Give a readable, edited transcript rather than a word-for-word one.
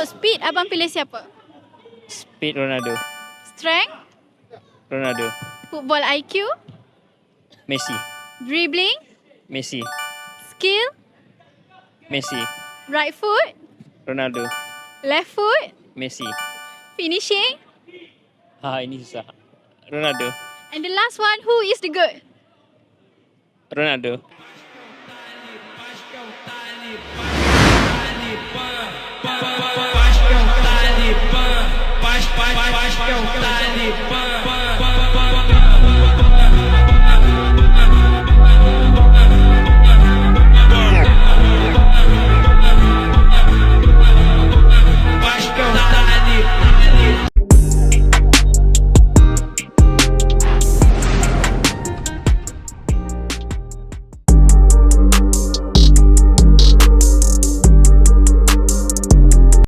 Untuk speed, abang pilih siapa? Speed Ronaldo. Strength, Ronaldo. football IQ, Messi. dribbling, Messi. skill, Messi. right foot, Ronaldo. left foot, Messi. finishing, Ini susah. Ronaldo. and the last one, who is the GOAT? Ronaldo. Paz que é o Talibã.